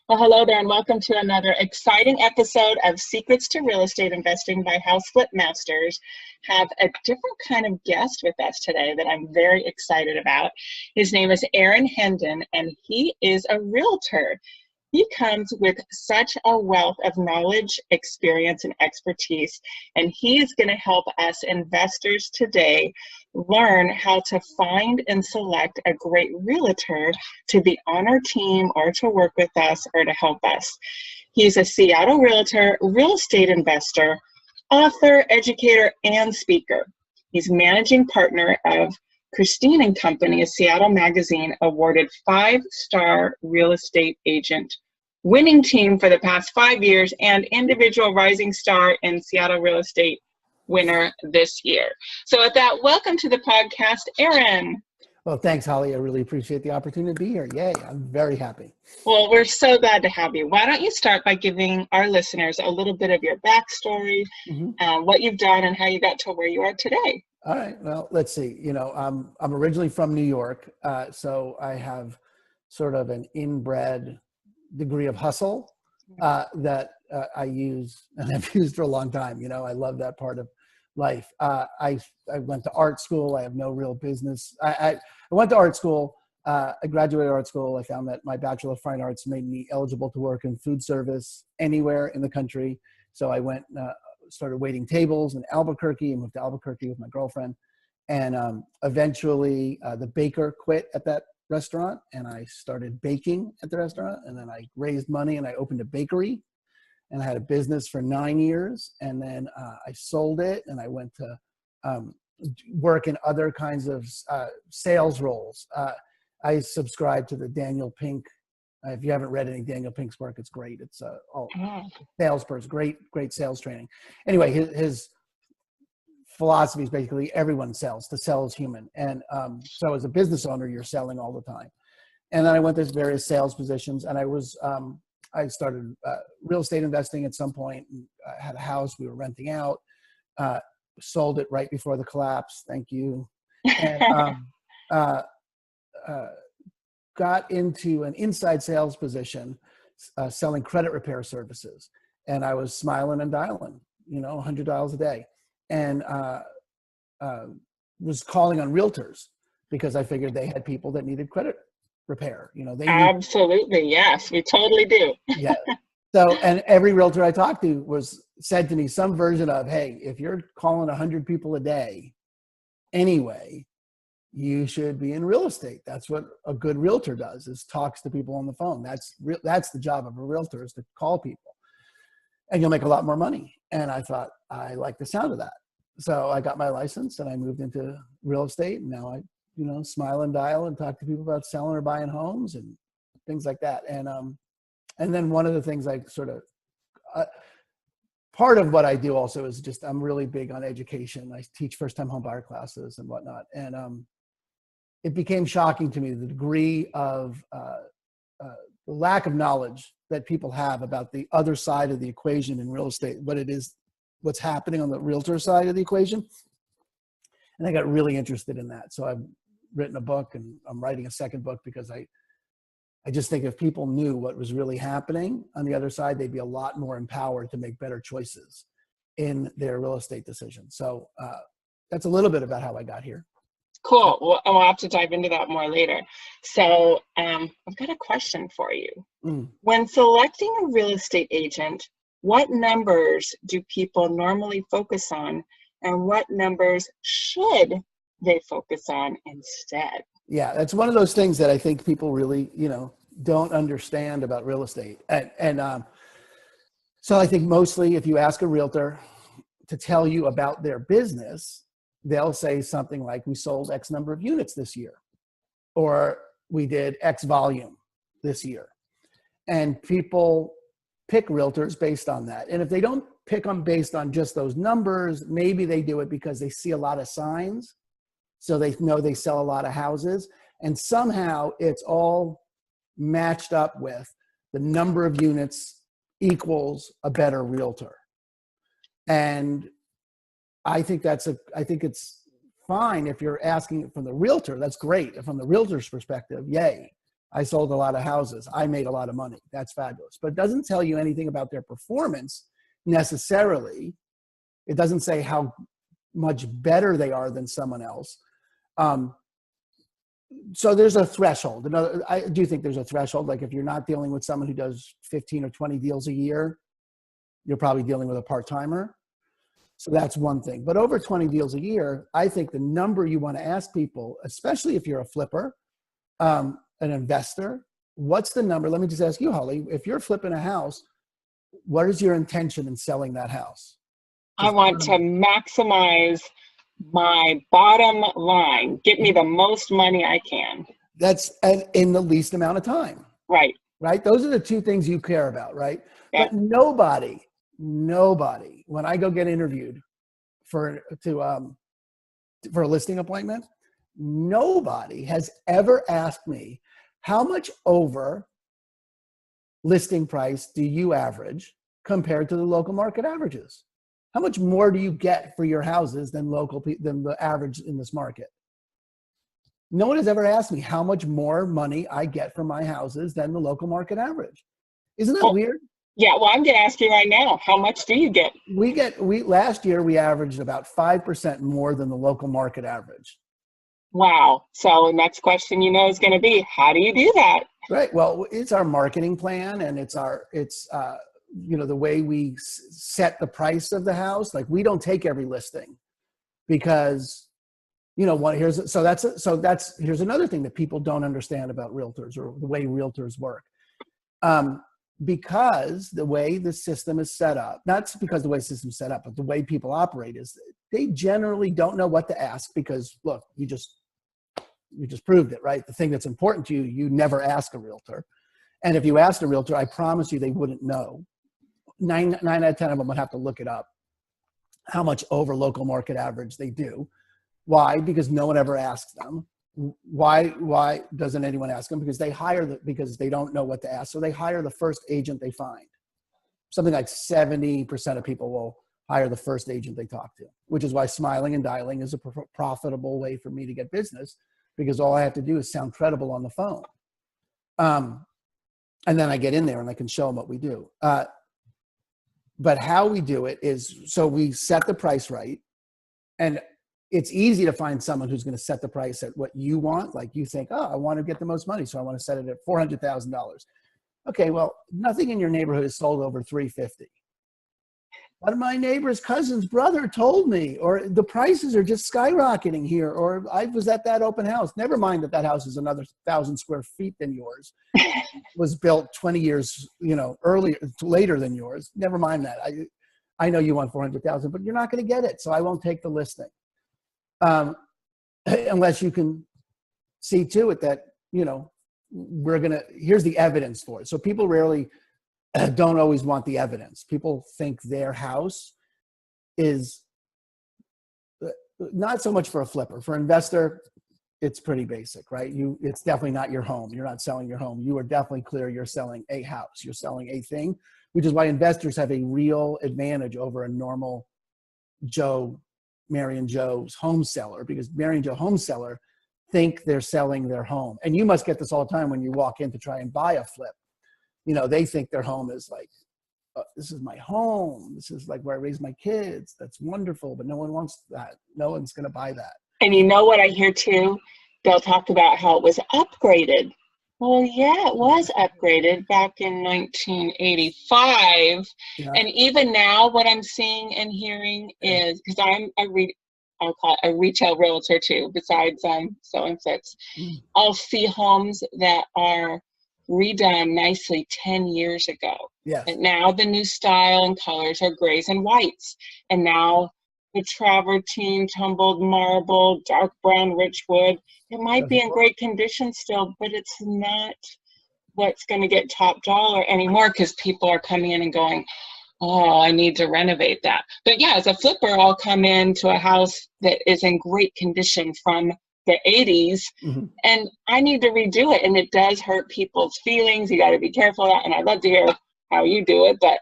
Well, hello there, and welcome to another exciting episode of Secrets to Real Estate Investing by House Flip Masters. Have a different kind of guest with us today that I'm very excited about. His name is Aaron Hendon, and he is a realtor. He comes with such a wealth of knowledge, experience, and expertise, and he is going to help us investors today learn how to find and select a great realtor to be on our team or to work with us or to help us. He's a Seattle realtor, real estate investor, author, educator, and speaker. He's managing partner of Christine and Company, a Seattle Magazine awarded 5-star real estate agent winning team for the past 5 years and individual rising star in Seattle real estate winner this year. So with that, welcome to the podcast, Aaron. Well, thanks, Holly. I really appreciate the opportunity to be here. Yay, I'm very happy. Well, we're so glad to have you. Why don't you start by giving our listeners a little bit of your backstory, what you've done, and how you got to where you are today. All right. Well, let's see. I'm originally from New York, so I have sort of an inbred degree of hustle that I use and I've used for a long time. I love that part of life. I went to art school. I have no real business. I went to art school. I graduated art school. I found that my Bachelor of Fine Arts made me eligible to work in food service anywhere in the country. So I went, started waiting tables in Albuquerque and moved to Albuquerque with my girlfriend. And eventually the baker quit at that restaurant and I started baking at the restaurant. And then I raised money and I opened a bakery. And I had a business for 9 years, and then I sold it, and I went to work in other kinds of sales roles. I subscribe to the Daniel Pink. If you haven't read any Daniel Pink's work, it's great. It's salesperson, great sales training. Anyway, his philosophy is basically everyone sells. To sell is human, and so as a business owner, you're selling all the time. And then I went to various sales positions, and I started real estate investing at some point. I had a house we were renting out, sold it right before the collapse. Thank you. And got into an inside sales position selling credit repair services. And I was smiling and dialing, $100 a day. And was calling on realtors because I figured they had people that needed credit repair. Absolutely, yes, we totally do. Yeah. So, and every realtor I talked to said to me some version of, hey, if you're calling 100 people a day anyway, you should be in real estate. That's what a good realtor does, is talks to people on the phone. That's the job of a realtor, is to call people, and you'll make a lot more money. And I thought, I like the sound of that. So I got my license and I moved into real estate, and now I smile and dial and talk to people about selling or buying homes and things like that. And then one of the things I sort of, part of what I do also is just, I'm really big on education. I teach first-time home buyer classes and whatnot. And it became shocking to me, the degree of lack of knowledge that people have about the other side of the equation in real estate, what's happening on the realtor side of the equation. And I got really interested in that. So I've written a book, and I'm writing a second book because I just think if people knew what was really happening on the other side, they'd be a lot more empowered to make better choices in their real estate decisions. So that's a little bit about how I got here. Cool. Well, I'll have to dive into that more later. So I've got a question for you. When selecting a real estate agent, what numbers do people normally focus on, and what numbers should they focus on instead? Yeah, that's one of those things that I think people really, don't understand about real estate. And so I think mostly if you ask a realtor to tell you about their business, they'll say something like, we sold X number of units this year, or we did X volume this year. And people pick realtors based on that. And if they don't pick them based on just those numbers, maybe they do it because they see a lot of signs. So they know they sell a lot of houses, and somehow it's all matched up with the number of units equals a better realtor. And I think it's fine if you're asking it from the realtor. That's great. From the realtor's perspective, yay. I sold a lot of houses. I made a lot of money. That's fabulous. But it doesn't tell you anything about their performance necessarily. It doesn't say how much better they are than someone else. So there's a threshold. I do think there's a threshold. Like if you're not dealing with someone who does 15 or 20 deals a year, you're probably dealing with a part-timer. So that's one thing. But over 20 deals a year, I think the number you want to ask people, especially if you're a flipper, an investor, what's the number? Let me just ask you, Holly, if you're flipping a house, what is your intention in selling that house? I want to maximize my bottom line. Get me the most money I can. That's in the least amount of time. Right. Right? Those are the two things you care about, right? Yeah. But nobody, when I go get interviewed for a listing appointment, nobody has ever asked me, how much over listing price do you average compared to the local market averages? How much more do you get for your houses than the average in this market? No one has ever asked me how much more money I get for my houses than the local market average. Isn't that weird? Yeah, well, I'm going to ask you right now, how much do you get? Last year, we averaged about 5% more than the local market average. Wow. So the next question, is going to be, how do you do that? Right. Well, it's our marketing plan, and it's the way we set the price of the house. Like, we don't take every listing because, here's another thing that people don't understand about realtors, or the way realtors work. Because the way the system is set up, not because the way the system is set up, but the way people operate is they generally don't know what to ask because, look, you just proved it, right? The thing that's important to you, you never ask a realtor. And if you asked a realtor, I promise you they wouldn't know. 9 out of 10 of them would have to look it up, how much over local market average they do. Why? Because no one ever asks them. Why doesn't anyone ask them? Because because they don't know what to ask. So they hire the first agent they find. Something like 70% of people will hire the first agent they talk to, which is why smiling and dialing is a profitable way for me to get business, because all I have to do is sound credible on the phone. And then I get in there and I can show them what we do. But how we do it is, so we set the price right, and it's easy to find someone who's going to set the price at what you want. Like, you think, oh, I want to get the most money, so I want to set it at $400,000. Okay, well, nothing in your neighborhood is sold over $350,000. But my neighbor's cousin's brother told me, or the prices are just skyrocketing here, or I was at that open house. Never mind that house is another 1,000 square feet than yours. Was built 20 years, later than yours. Never mind that. I know you want $400,000, but you're not going to get it, so I won't take the listing. Unless you can see to it that, here's the evidence for it. So people rarely don't always want the evidence. People think their house is not so much for a flipper. For an investor, it's pretty basic, right? It's definitely not your home. You're not selling your home. You are definitely clear you're selling a house. You're selling a thing, which is why investors have a real advantage over a normal Mary and Joe's home seller, because Mary and Joe home seller think they're selling their home. And you must get this all the time when you walk in to try and buy a flip. They think their home is like, this is my home. This is like where I raise my kids. That's wonderful. But no one wants that. No one's going to buy that. And you know what I hear too? They'll talk about how it was upgraded. Well, yeah, it was upgraded back in 1985. Yeah. And even now what I'm seeing and hearing is, because I'll call it a retail realtor too, besides selling flips. I'll see homes that are redone nicely 10 years ago. Yes. And now the new style and colors are grays and whites. And now the travertine, tumbled marble, dark brown, rich wood. It might be in great condition still, but it's not what's going to get top dollar anymore, because people are coming in and going, oh, I need to renovate that. But yeah, as a flipper, I'll come into a house that is in great condition from the 80s, and I need to redo it. And it does hurt people's feelings. You got to be careful of that. And I'd love to hear how you do it. But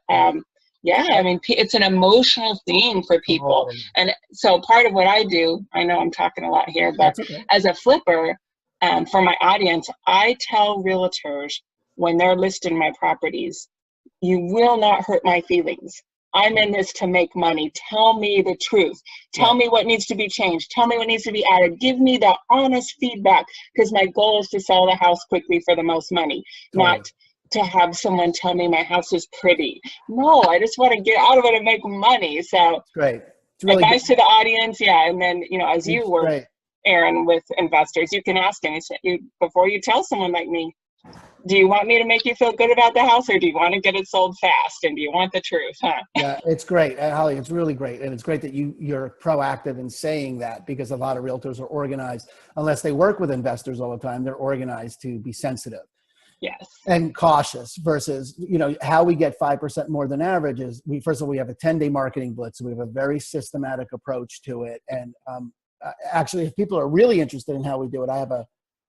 yeah, I mean, it's an emotional thing for people. And so part of what I do, I know I'm talking a lot here, but as a flipper, For my audience, I tell realtors when they're listing my properties, you will not hurt my feelings. I'm in this to make money. Tell me the truth. Tell me what needs to be changed. Tell me what needs to be added. Give me the honest feedback, because my goal is to sell the house quickly for the most money, not to have someone tell me my house is pretty. No, I just want to get out of it and make money. So great. It's really advice to the audience. Yeah. And then, as you work, great. Aaron, with investors, you can ask them before you tell someone like me, do you want me to make you feel good about the house, or do you want to get it sold fast? And do you want the truth? Yeah, it's great. Holly, it's really great. And it's great that you're proactive in saying that, because a lot of realtors are organized. Unless they work with investors all the time, they're organized to be sensitive. Yes. And cautious versus, how we get 5% more than average is first of all, we have a 10-day marketing blitz. So we have a very systematic approach to it. And actually, if people are really interested in how we do it, I have a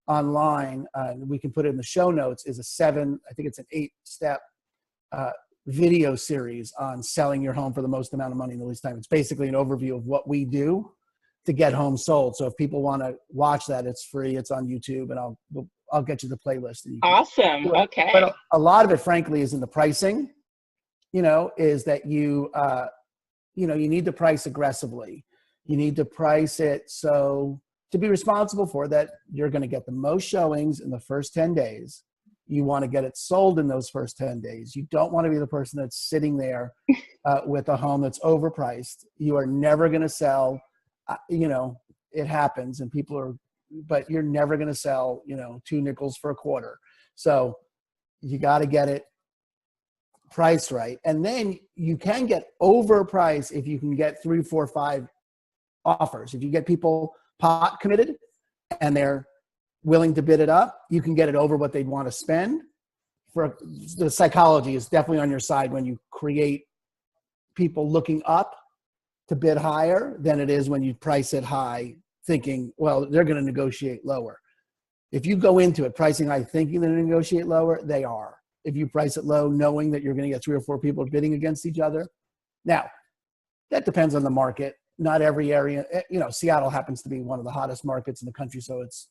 online, we can put it in the show notes, is I think it's an 8-step video series on selling your home for the most amount of money in the least time. It's basically an overview of what we do to get homes sold. So if people want to watch that, it's free. It's on YouTube, and I'll get you the playlist. And awesome. Okay. But a lot of it, frankly, is in the pricing. Is that you need to price aggressively. You need to price it so to be responsible for that, you're going to get the most showings in the first 10 days. You want to get it sold in those first 10 days. You don't want to be the person that's sitting there with a home that's overpriced. You are never going to sell, it happens and but you're never going to sell, 2 nickels for a quarter. So you got to get it priced right. And then you can get overpriced if you can get 3, 4, 5 offers. If you get people pot committed and they're willing to bid it up, you can get it over what they'd want to spend. For the psychology is definitely on your side when you create people looking up to bid higher than it is when you price it high thinking, well, they're going to negotiate lower. If you go into it pricing high thinking they're going to negotiate lower, they are. If you price it low knowing that you're going to get 3 or 4 people bidding against each other. Now, that depends on the market. Not every area, Seattle happens to be one of the hottest markets in the country, so it's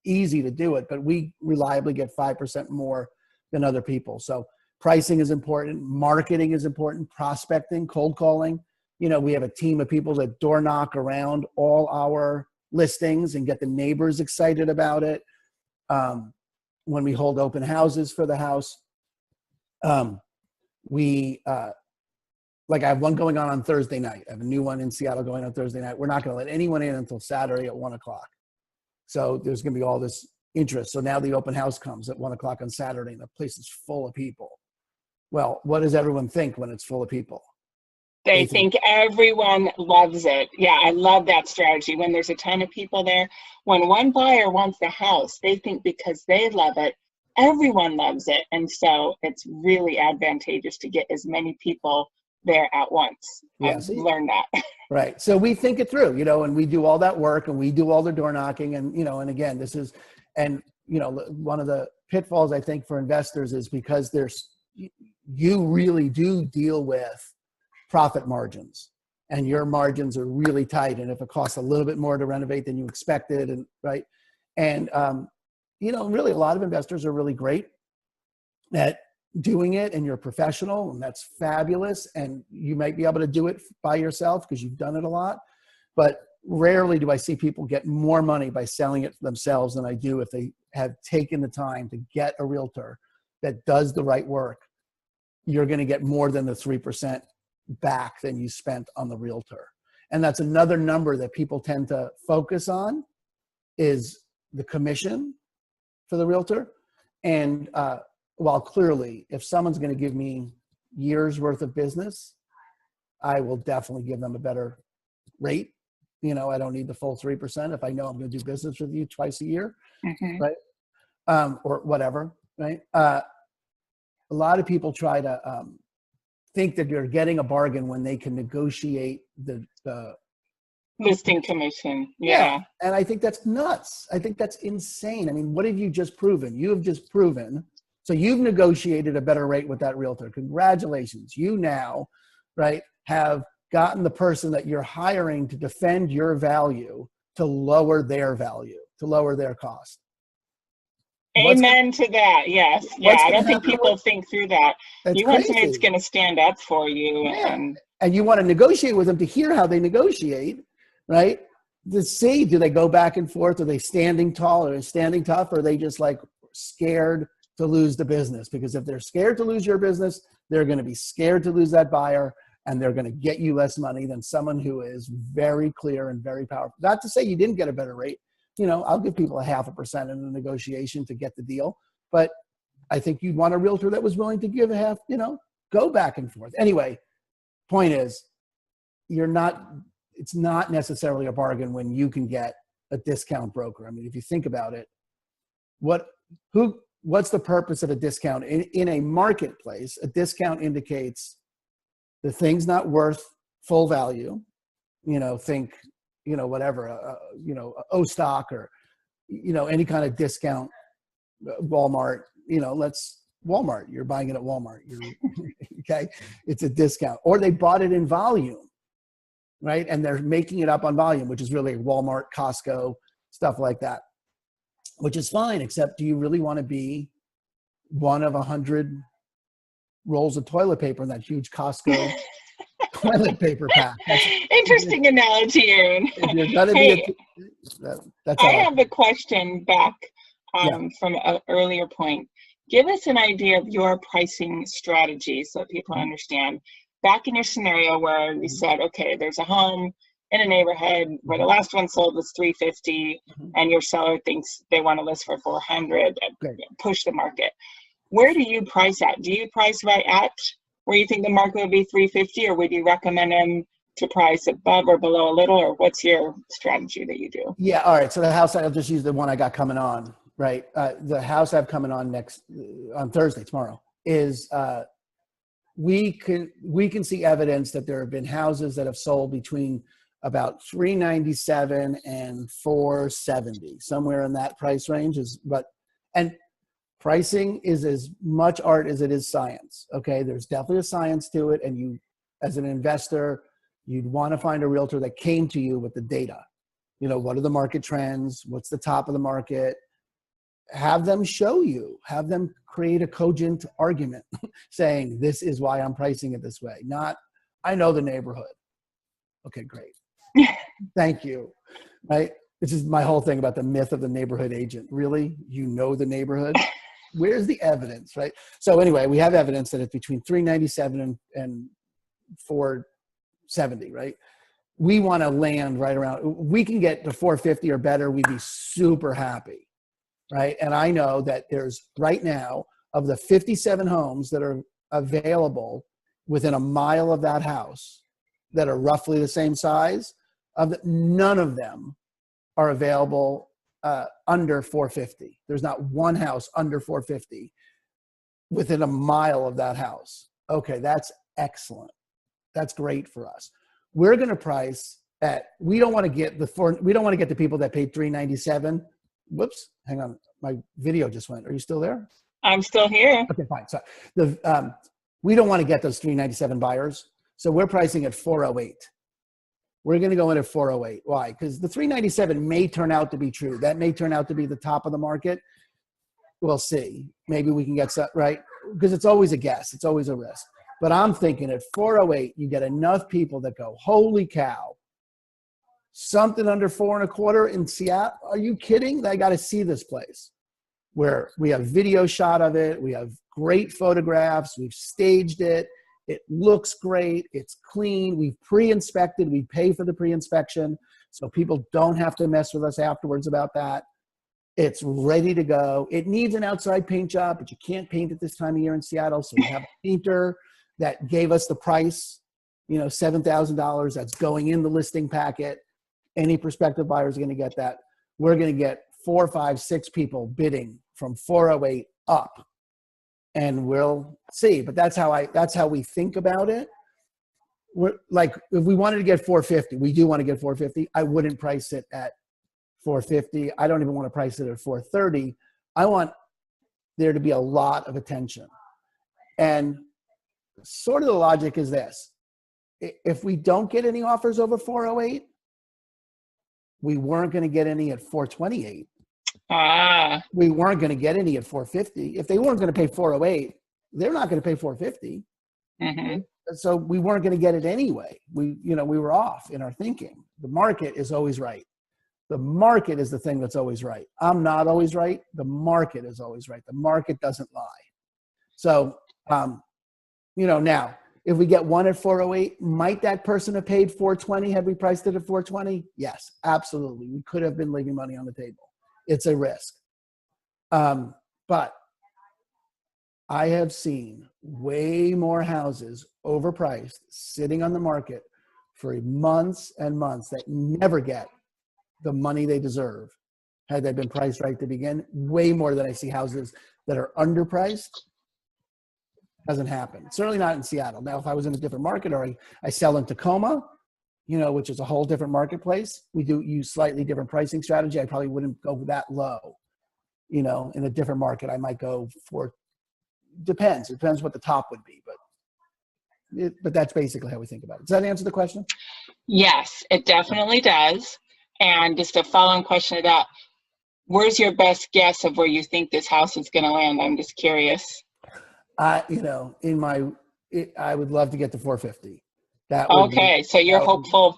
easy to do it, but we reliably get 5% more than other people. So pricing is important. Marketing is important. Prospecting, cold calling. We have a team of people that door knock around all our listings and get the neighbors excited about it. When we hold open houses for the house, I have one going on Thursday night. I have a new one in Seattle going on Thursday night. We're not going to let anyone in until Saturday at 1:00. So there's going to be all this interest. So now the open house comes at 1:00 on Saturday and the place is full of people. Well, what does everyone think when it's full of people? They think everyone loves it. Yeah, I love that strategy. When there's a ton of people there, when one buyer wants the house, they think because they love it, everyone loves it. And so it's really advantageous to get as many people there at once. Yeah, I've learned that. Right. So we think it through, and we do all that work and we do all the door knocking and, and again, one of the pitfalls I think for investors is because you really do deal with profit margins and your margins are really tight. And if it costs a little bit more to renovate than you expected and right. And, really a lot of investors are really great at doing it and you're professional and that's fabulous. And you might be able to do it by yourself because you've done it a lot, but rarely do I see people get more money by selling it for themselves than I do if they have taken the time to get a realtor that does the right work. You're going to get more than the 3% back than you spent on the realtor. And that's another number that people tend to focus on is the commission for the realtor. And, while clearly, if someone's going to give me years worth of business, I will definitely give them a better rate. I don't need the full 3% if I know I'm going to do business with you twice a year, right? Or whatever, right? A lot of people try to think that you're getting a bargain when they can negotiate the listing commission. Yeah. And I think that's nuts. I think that's insane. I mean, what have you just proven? You have just proven. So you've negotiated a better rate with that realtor. Congratulations. You now, right, have gotten the person that you're hiring to defend your value to lower their value. to lower their cost. Amen to that. Yes. Yeah. I don't think people think through that. That's you want crazy. somebody that's going to stand up for you. Yeah. And you want to negotiate with them to hear how they negotiate, right? To see, do they go back and forth? Are they standing tall or standing tough? Or are they just like scared to lose the business? Because if they're scared to lose your business, they're going to be scared to lose that buyer, and they're going to get you less money than someone who is very clear and very powerful. Not to say you didn't get a better rate. You know, I'll give people 0.5% in a negotiation to get the deal. But I think you'd want a realtor that was willing to give a half, you know, go back and forth. Anyway, point is, it's not necessarily a bargain when you can get a discount broker. I mean, if you think about it, what's the purpose of a discount? In a marketplace, a discount indicates the thing's not worth full value. You know, think, you know, whatever, you know, O stock or, you know, any kind of discount, Walmart, you know, Walmart, you're buying it at Walmart. Okay. It's a discount. Or they bought it in volume, right? And they're making it up on volume, which is really Walmart, Costco, stuff like that, which is fine, except do you really want to be one of 100 rolls of toilet paper in that huge Costco toilet paper pack? Interesting analogy, Aaron. I have a question back from an earlier point. Give us an idea of your pricing strategy so people understand. Back in your scenario where you said, okay, there's a home in a neighborhood where the last one sold was $350 and your seller thinks they want to list for $400, push the market. Where do you price at? Do you price right at where you think the market would be $350, or would you recommend them to price above or below a little, or what's your strategy that you do? Yeah. All right. So the house, I'll just use the one I got coming on, right? The house I have coming on on Thursday, tomorrow, is we can see evidence that there have been houses that have sold between about $397 and $470, somewhere in that price range and pricing is as much art as it is science. Okay. There's definitely a science to it. And you, as an investor, you'd want to find a realtor that came to you with the data. You know, what are the market trends? What's the top of the market? Have them show you, have them create a cogent argument saying, this is why I'm pricing it this way. Not, I know the neighborhood. Okay, great. Thank you. Right? This is my whole thing about the myth of the neighborhood agent. Really? You know the neighborhood? Where's the evidence, right? So anyway, we have evidence that it's between $397 and $470, right? We want to land right around, we can get to $450 or better, we'd be super happy, right? And I know that there's right now, of the 57 homes that are available within a mile of that house that are roughly the same size, none of them are available under $450. There's not one house under $450 within a mile of that house. Okay, that's excellent. That's great for us. We're going to price at, we don't want to get the people that paid $397. Whoops, hang on. My video just went. Are you still there? I'm still here. Okay, fine. So we don't want to get those $397 buyers. So we're pricing at $408. We're going to go in at $408. Why? Because the $397 may turn out to be true. That may turn out to be the top of the market. We'll see. Maybe we can get some, right? Because it's always a guess. It's always a risk. But I'm thinking at $408, you get enough people that go, holy cow, something under $425 in Seattle? Are you kidding? I got to see this place. Where we have video shot of it. We have great photographs. We've staged it. It looks great. It's clean. We've pre-inspected. We pay for the pre-inspection. So people don't have to mess with us afterwards about that. It's ready to go. It needs an outside paint job, but you can't paint it this time of year in Seattle. So we have a painter that gave us the price, you know, $7,000. That's going in the listing packet. Any prospective buyers are going to get that. We're going to get 4, 5, 6 people bidding from 408 up. And we'll see, but that's how we think about it. We're like, if we wanted to get 450, we do want to get 450. I wouldn't price it at 450. I don't even want to price it at 430. I want there to be a lot of attention. And sort of the logic is this: if we don't get any offers over 408, we weren't going to get any at 428. Ah. We weren't going to get any at 450. If they weren't going to pay 408, they're not going to pay 450. Mm-hmm. So we weren't going to get it anyway. We were off in our thinking. The market is always right. The market is the thing that's always right. I'm not always right. The market is always right. The market doesn't lie. So, now if we get one at 408, might that person have paid 420 had we priced it at 420? Yes, absolutely. We could have been leaving money on the table. It's a risk. But I have seen way more houses overpriced sitting on the market for months and months that never get the money they deserve had they been priced right to begin. Way more than I see houses that are underpriced. Hasn't happened. Certainly not in Seattle. Now, if I was in a different market or I sell in Tacoma, which is a whole different marketplace, we do use slightly different pricing strategy. I probably wouldn't go that low. In a different market, I might go for. Depends. It depends what the top would be, but that's basically how we think about it. Does that answer the question? Yes, it definitely does. And just a follow-on question to that, where's your best guess of where you think this house is going to land? I'm just curious. I would love to get to 450. That would okay. So you're hopeful.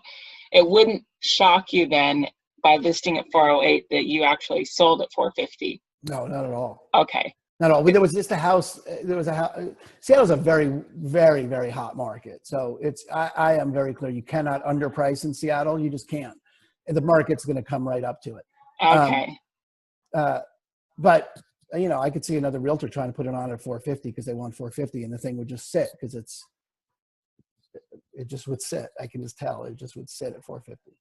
It wouldn't shock you then by listing at 408 that you actually sold at 450. No, not at all. Okay. Not at all. There was just a house. There was a house. Seattle's a very, very, very hot market. So I am very clear. You cannot underprice in Seattle. You just can't. And the market's going to come right up to it. Okay. But I could see another realtor trying to put it on at 450 because they want 450, and the thing would just sit because it just would sit. I can just tell it just would sit at 450.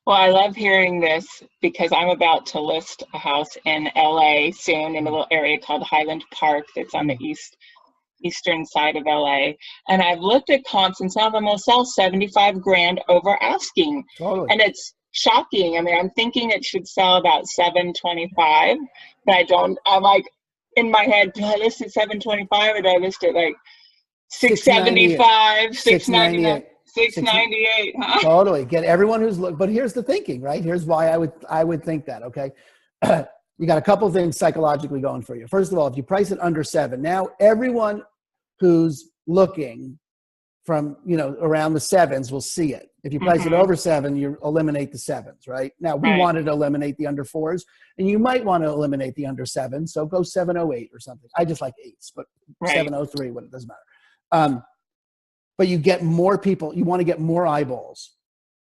Well, I love hearing this because I'm about to list a house in LA soon in a little area called Highland Park that's on the eastern side of LA. And I've looked at comps and some of them will sell 75 grand over asking. Totally. And it's shocking. I mean, I'm thinking it should sell about 725, but I'm like in my head, do I list at 725 or do I list it like 675, 699? 698, huh? Totally. Get everyone but here's the thinking, right? Here's why I would think that, okay? You got a couple of things psychologically going for you. First of all, if you price it under 7, now everyone who's looking from, around the 7s will see it. If you price it over 7, you eliminate the 7s, right? Now, we wanted to eliminate the under 4s, and you might want to eliminate the under 7s, so go 708 or something. I just like 8s, but 703, it doesn't matter. But you get more people. You want to get more eyeballs.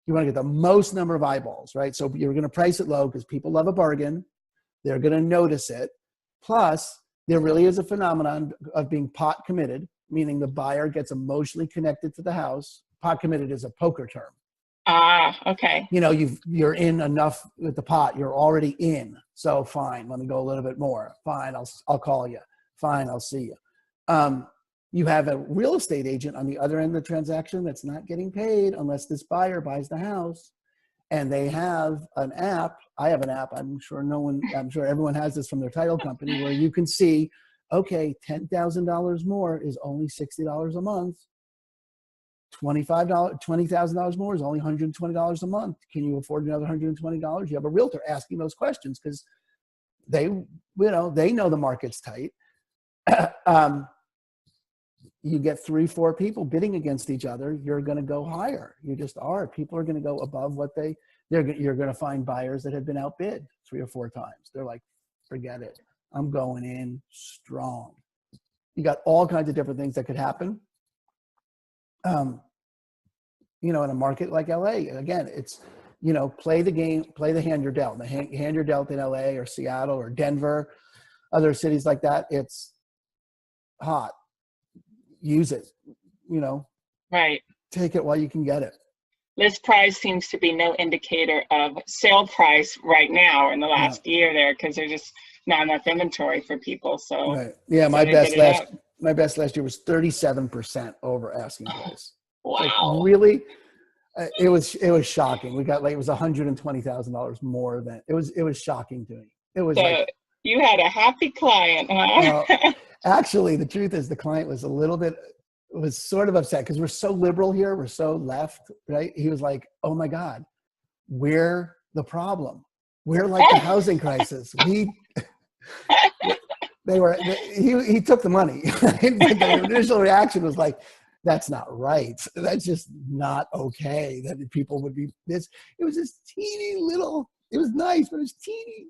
You want to get the most number of eyeballs, right? So you're going to price it low because people love a bargain. They're going to notice it. Plus, there really is a phenomenon of being pot committed, meaning the buyer gets emotionally connected to the house. Pot committed is a poker term. Okay. You're in enough with the pot. You're already in. So fine, let me go a little bit more. Fine, I'll call you. Fine, I'll see you. You have a real estate agent on the other end of the transaction that's not getting paid unless this buyer buys the house. And they have an app. I have an app. I'm sure everyone has this from their title company where you can see, okay, $10,000 more is only $60 a month. $20,000 more is only $120 a month. Can you afford another $120? You have a realtor asking those questions because they know the market's tight. You get 3-4 people bidding against each other, you're going to go higher. You just are. People are going to go above what you're going to find buyers that have been outbid 3 or 4 times. They're like, forget it. I'm going in strong. You got all kinds of different things that could happen. In a market like LA, again, it's, play the game, play the hand you're dealt. The hand you're dealt in LA or Seattle or Denver, other cities like that, it's hot. Use it, Right. Take it while you can get it. List price seems to be no indicator of sale price right now in the last year there because there's just not enough inventory for people. So right. Yeah, my best last year was 37% over asking price. Wow. Like, really? It was shocking. We got it was $120,000 more than it was shocking to me. It was you had a happy client, huh? Actually, the truth is the client was was sort of upset because we're so liberal here. We're so left, right? He was like, oh my God, where the problem. We're like the housing crisis. He took the money. But the initial reaction was like, that's not right. That's just not okay that people would be this. It was this teeny little, it was nice, but it was teeny.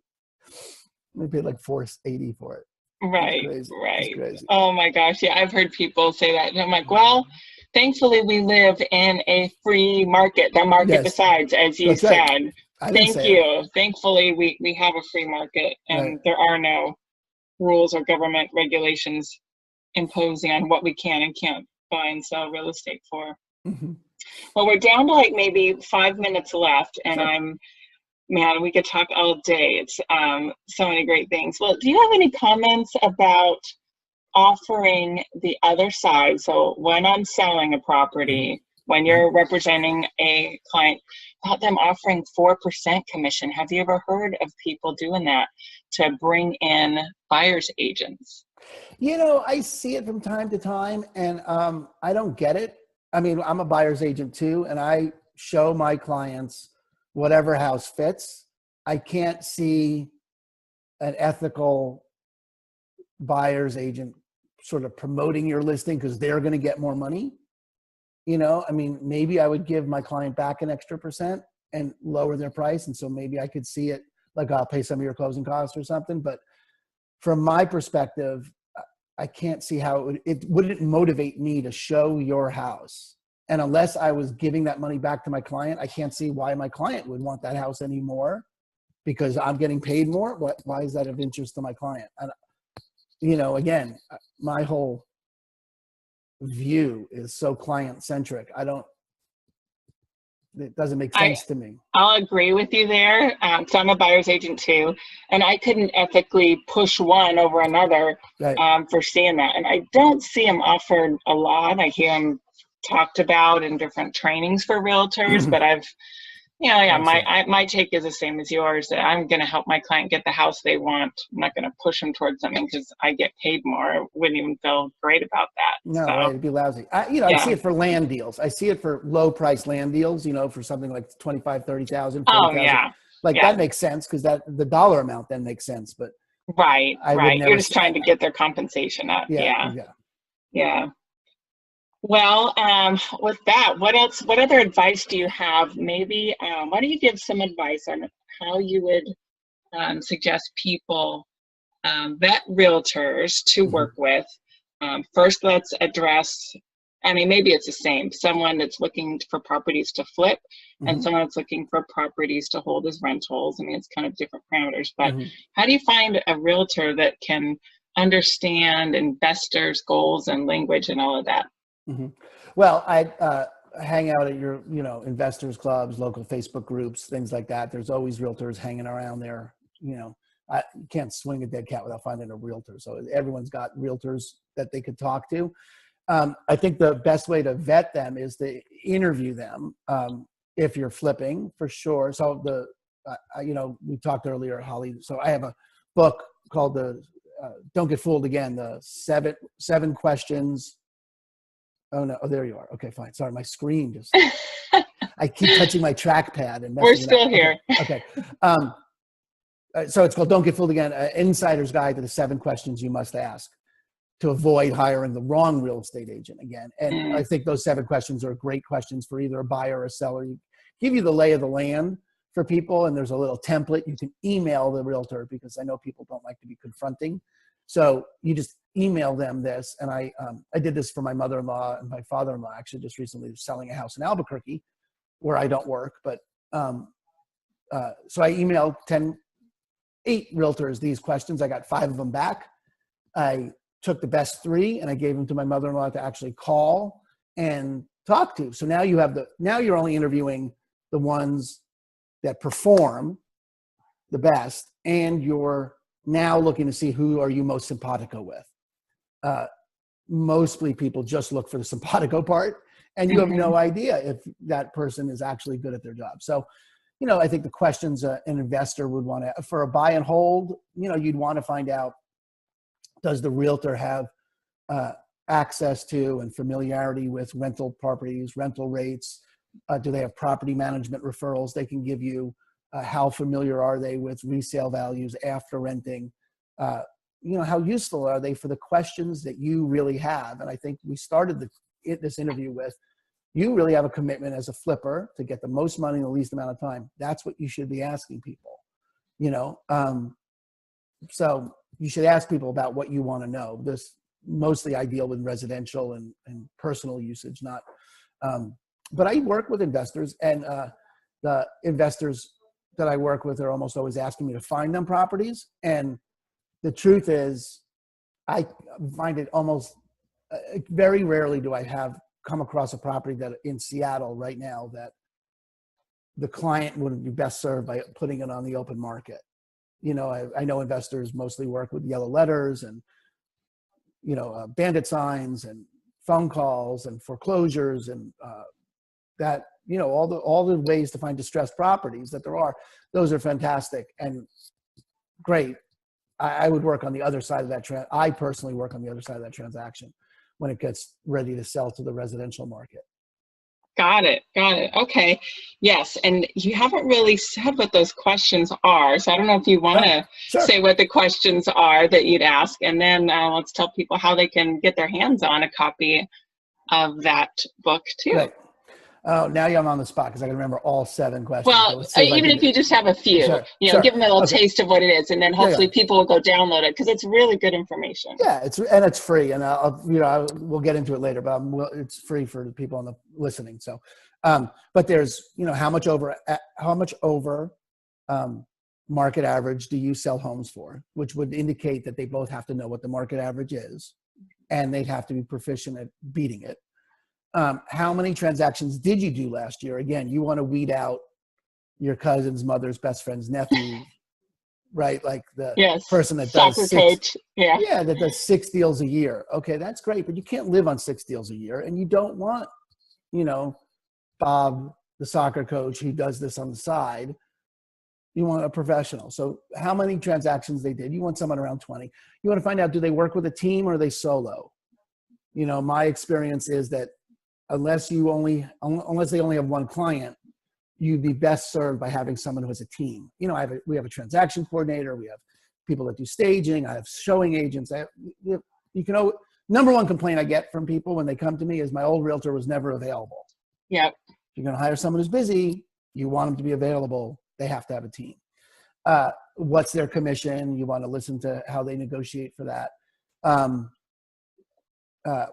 They paid like $480 for it. Right, It's right. crazy. Oh my gosh. Yeah, I've heard people say that. And I'm like, well, thankfully we live in a free market. The market Yes, decides, as you that's right. said. I didn't Thank say it. you. Thankfully we have a free market Right. and there are no rules or government regulations imposing on what we can and can't buy and sell real estate for. Mm-hmm. Well, we're down to like maybe 5 minutes left, and Sure. man, we could talk all day. It's so many great things. Well, do you have any comments about offering the other side? So when I'm selling a property, when Mm-hmm. you're representing a client, about them offering 4% commission. Have you ever heard of people doing that to bring in buyer's agents? I see it from time to time, and I don't get it. I mean, I'm a buyer's agent too, and I show my clients whatever house fits. I can't see an ethical buyer's agent sort of promoting your listing because they're going to get more money. I mean, maybe I would give my client back an extra percent and lower their price. And so maybe I could see it like, I'll pay some of your closing costs or something. But from my perspective, I can't see how it wouldn't motivate me to show your house. And unless I was giving that money back to my client, I can't see why my client would want that house anymore because I'm getting paid more. Why is that of interest to my client? And, again, my whole view is so client centric. It doesn't make sense to me. I'll agree with you there. So I'm a buyer's agent too, and I couldn't ethically push one over another Right. For seeing that. And I don't see them offered a lot. I hear them talked about in different trainings for realtors, but my take is the same as yours, that I'm going to help my client get the house they want. I'm not going to push them towards something because I get paid more. I wouldn't even feel great about that. No, so, right, it'd be lousy. I see it for land deals. I see it for low price land deals, for something like 25, 30,000, 40,000. Oh yeah. That makes sense because the dollar amount then makes sense. But right. You're just trying to get their compensation up. Yeah. Well, with that, what other advice do you have? Maybe, why don't you give some advice on how you would suggest people vet realtors to work with? First, let's address, maybe it's the same, someone that's looking for properties to flip and someone that's looking for properties to hold as rentals. It's kind of different parameters, but how do you find a realtor that can understand investors' goals and language and all of that? Well, I hang out at your, investors clubs, local Facebook groups, things like that. There's always realtors hanging around there. You can't swing a dead cat without finding a realtor. So everyone's got realtors that they could talk to. I think the best way to vet them is to interview them if you're flipping, for sure. So we talked earlier, Holly. So I have a book called Don't Get Fooled Again, the seven questions. Oh no! Oh, there you are. Okay, fine. Sorry, my screen just. I keep touching my trackpad and we're still here. Okay. So it's called "Don't Get Fooled Again: Insider's Guide to the 7 Questions You Must Ask to Avoid Hiring the Wrong Real Estate Agent." Again, and I think those 7 questions are great questions for either a buyer or a seller. Give you the lay of the land for people, and there's a little template you can email the realtor because I know people don't like to be confronting. So you just email them this, and I did this for my mother-in-law and my father-in-law actually just recently, selling a house in Albuquerque where I don't work, but so I emailed 8 realtors these questions. I got 5 of them back. I took the best 3 and I gave them to my mother-in-law to actually call and talk to. So now you're only interviewing the ones that perform the best, and you're now looking to see who are you most simpatico with. Mostly people just look for the simpatico part, and you have no idea if that person is actually good at their job. So, I think the questions an investor would want to, for a buy and hold, you'd want to find out, does the realtor have access to and familiarity with rental properties, rental rates? Do they have property management referrals they can give you? How familiar are they with resale values after renting? How useful are they for the questions that you really have? And I think we started this interview with, you really have a commitment as a flipper to get the most money in the least amount of time. That's what you should be asking people, so you should ask people about what you want to know. This mostly ideal with residential and personal usage, not, but I work with investors, and the investors that I work with are almost always asking me to find them properties. And the truth is, I find it almost very rarely do I come across a property that in Seattle right now that the client would be best served by putting it on the open market. I know investors mostly work with yellow letters and, bandit signs and phone calls and foreclosures and that, all the ways to find distressed properties that there are. Those are fantastic and great. I would work on the other side of that. I personally work on the other side of that transaction when it gets ready to sell to the residential market. Got it. Okay. Yes. And you haven't really said what those questions are. So I don't know if you want to say what the questions are that you'd ask. And then let's tell people how they can get their hands on a copy of that book too. Right. Oh, now I'm on the spot because I can remember all 7 questions. Well, even if you just have a few, give them a little taste of what it is, and then hopefully people will go download it because it's really good information. Yeah, it's free, and we'll get into it later, but it's free for the people on the listening. So, but there's how much over market average do you sell homes for, which would indicate that they both have to know what the market average is, and they'd have to be proficient at beating it. How many transactions did you do last year? Again, you want to weed out your cousin's mother's best friend's nephew, right? Like the person that does that does 6 deals a year. Okay, that's great, but you can't live on 6 deals a year, and you don't want, Bob, the soccer coach, who does this on the side. You want a professional. So how many transactions they did? You want someone around 20. You want to find out, do they work with a team or are they solo? My experience is that unless they only have one client, you'd be best served by having someone who has a team. We have a transaction coordinator. We have people that do staging. I have showing agents. Number one complaint I get from people when they come to me is my old realtor was never available. Yep. If you're going to hire someone who's busy, you want them to be available. They have to have a team. What's their commission? You want to listen to how they negotiate for that.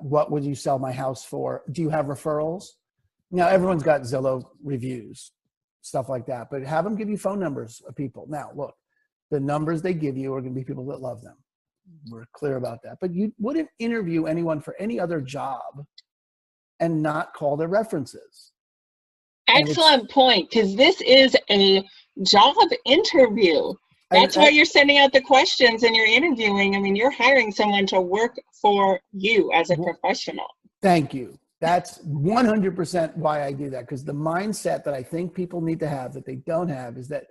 What would you sell my house for? Do you have referrals? Now, everyone's got Zillow reviews, stuff like that, but have them give you phone numbers of people. Now, look, the numbers they give you are going to be people that love them. We're clear about that. But you wouldn't interview anyone for any other job and not call their references. Excellent point, because this is a job interview. That's why you're sending out the questions and you're interviewing. I mean, you're hiring someone to work for you as a professional. Thank you. That's 100% why I do that, because the mindset that I think people need to have that they don't have is that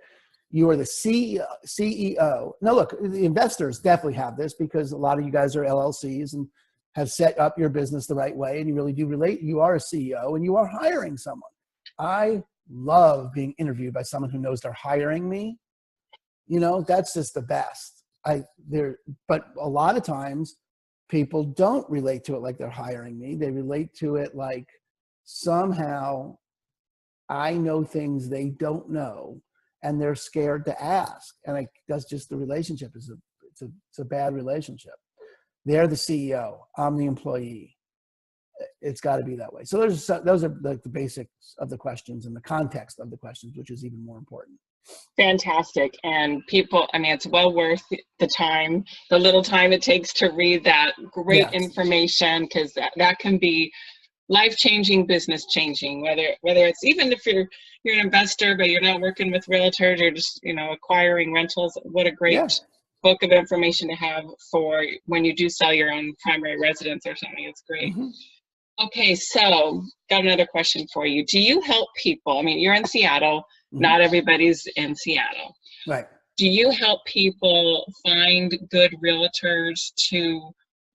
you are the CEO. Now, look, the investors definitely have this because a lot of you guys are LLCs and have set up your business the right way, and you really do relate. You are a CEO and you are hiring someone. I love being interviewed by someone who knows they're hiring me. That's just the best. But a lot of times people don't relate to it like they're hiring me. They relate to it like somehow I know things they don't know and they're scared to ask. And that's just the relationship. It's a bad relationship. They're the CEO. I'm the employee. It's got to be that way. So those are like the basics of the questions and the context of the questions, which is even more important. Fantastic. And people, it's well worth the time, the little time it takes to read that great information, because that can be life-changing, business-changing, whether it's, even if you're an investor, but you're not working with realtors, you're just, acquiring rentals. What a great book of information to have for when you do sell your own primary residence or something. It's great. Mm-hmm. Okay, so got another question for you. Do you help people? You're in Seattle. Mm-hmm. Not everybody's in Seattle. Right. Do you help people find good realtors to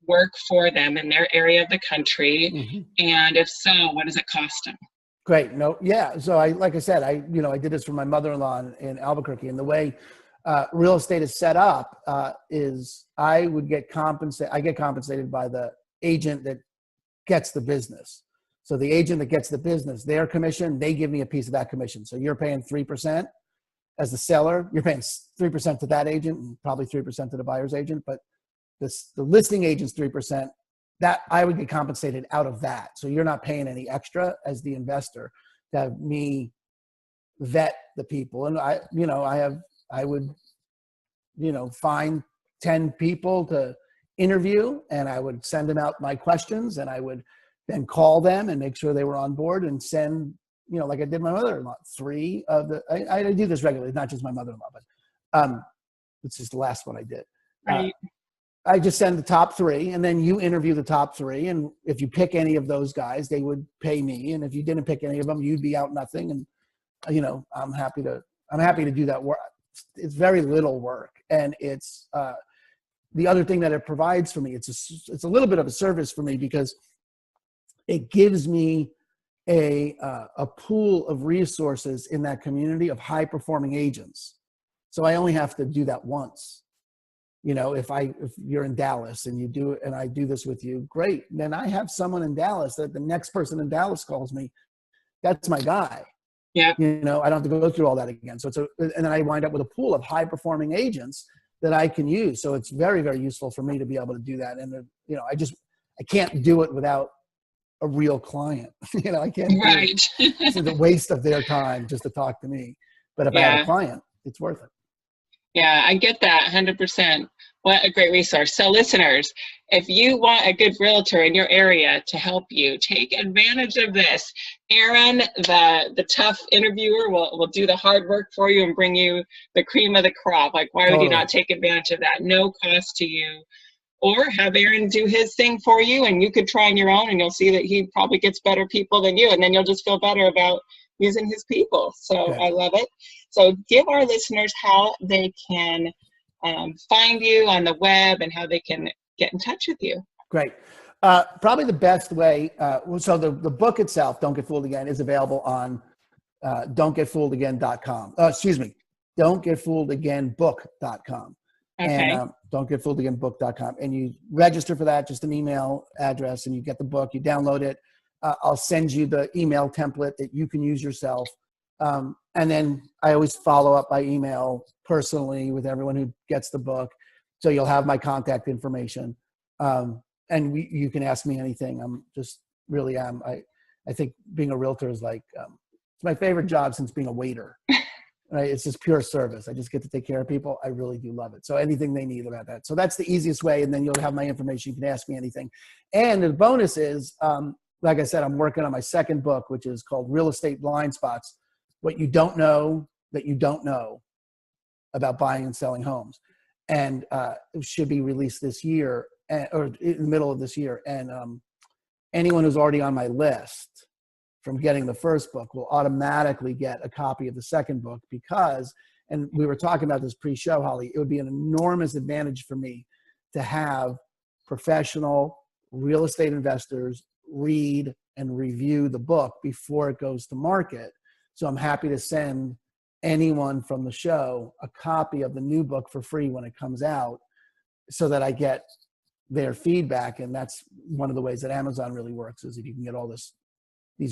work for them in their area of the country? Mm-hmm. And if so, what does it cost them? Great. No, yeah. So like I said, I did this for my mother-in-law in Albuquerque, and the way real estate is set up is I get compensated by the agent that gets the business. So the agent that gets the business, their commission, they give me a piece of that commission. So you're paying 3% as the seller. You're paying 3% to that agent and probably 3% to the buyer's agent. But the listing agent's 3%. That I would get compensated out of that. So you're not paying any extra as the investor to have me vet the people. And I would find 10 people to interview, and I would send them out my questions, and I would then call them and make sure they were on board and send, like I did my mother-in-law, I do this regularly, not just my mother-in-law, but it's just the last one I did. Right. I just send the top 3, and then you interview the top 3. And if you pick any of those guys, they would pay me. And if you didn't pick any of them, you'd be out nothing. And, I'm happy to do that work. It's very little work. And it's the other thing that it provides for me. It's a little bit of a service for me because it gives me a pool of resources in that community of high performing agents. So I only have to do that once. If you're in Dallas and you do it and I do this with you, great. Then I have someone in Dallas that the next person in Dallas calls me. That's my guy. Yeah. I don't have to go through all that again. So and then I wind up with a pool of high performing agents that I can use. So it's very, very useful for me to be able to do that. And I can't do it without a real client. I can't do it. It's a waste of their time just to talk to me. But if I have a client, it's worth it. Yeah, I get that 100%. What a great resource. So listeners, if you want a good realtor in your area to help you, take advantage of this. Aaron, the tough interviewer, will do the hard work for you and bring you the cream of the crop. Like, why would you not take advantage of that? No cost to you. Or have Aaron do his thing for you, and you could try on your own, and you'll see that he probably gets better people than you, and then you'll just feel better about using his people. So I love it. So give our listeners how they can find you on the web and how they can get in touch with you. Great. Probably the best way. So the book itself, Don't Get Fooled Again, is available on don'tgetfooledagain.com. Excuse me, don'tgetfooledagainbook.com. Okay. And don'tgetfooledagainbook.com. And you register for that, just an email address, and you get the book, you download it. I'll send you the email template that you can use yourself. And then I always follow up by email personally with everyone who gets the book. So you'll have my contact information. And you can ask me anything. I think being a realtor is like, it's my favorite job since being a waiter. Right? It's just pure service. I just get to take care of people. I really do love it. So anything they need about that. So that's the easiest way. And then you'll have my information. You can ask me anything. And the bonus is, like I said, I'm working on my second book, which is called Real Estate Blind Spots: What You Don't Know That You Don't Know About Buying and Selling Homes. And it should be released this year, or in the middle of this year. And anyone who's already on my list from getting the first book will automatically get a copy of the second book because, and we were talking about this pre-show, Holly, it would be an enormous advantage for me to have professional real estate investors read and review the book before it goes to market. So I'm happy to send anyone from the show a copy of the new book for free when it comes out so that I get their feedback. And that's one of the ways that Amazon really works, is if you can get all these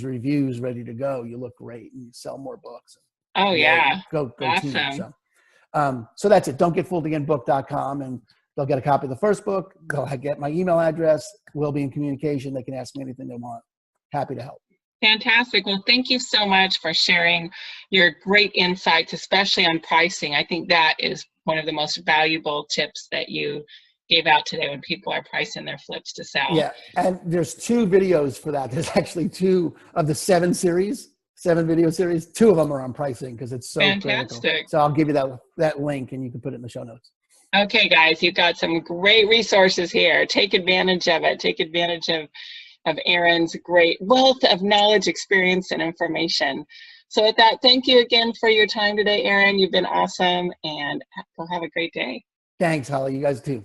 reviews ready to go, you look great and you sell more books. Oh yeah. Go awesome. team. So that's it. Don'tgetfooledagainbook.com, and they'll get a copy of the first book. They'll get my email address. We'll be in communication. They can ask me anything they want. Happy to help. Fantastic. Well, thank you so much for sharing your great insights, especially on pricing. I think that is one of the most valuable tips that you gave out today when people are pricing their flips to sell. Yeah, and there's 2 videos for that. There's actually 2 of the 7 video series. 2 of them are on pricing because it's so fantastic. Critical. So I'll give you that link, and you can put it in the show notes. Okay, guys, you've got some great resources here. Take advantage of it. Take advantage of Aaron's great wealth of knowledge, experience, and information. So with that, thank you again for your time today, Aaron. You've been awesome, and go have a great day. Thanks, Holly. You guys too.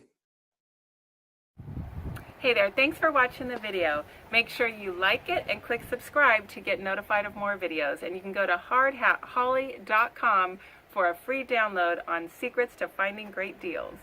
Hey there, thanks for watching the video. Make sure you like it and click subscribe to get notified of more videos. And you can go to hardhatholly.com for a free download on secrets to finding great deals.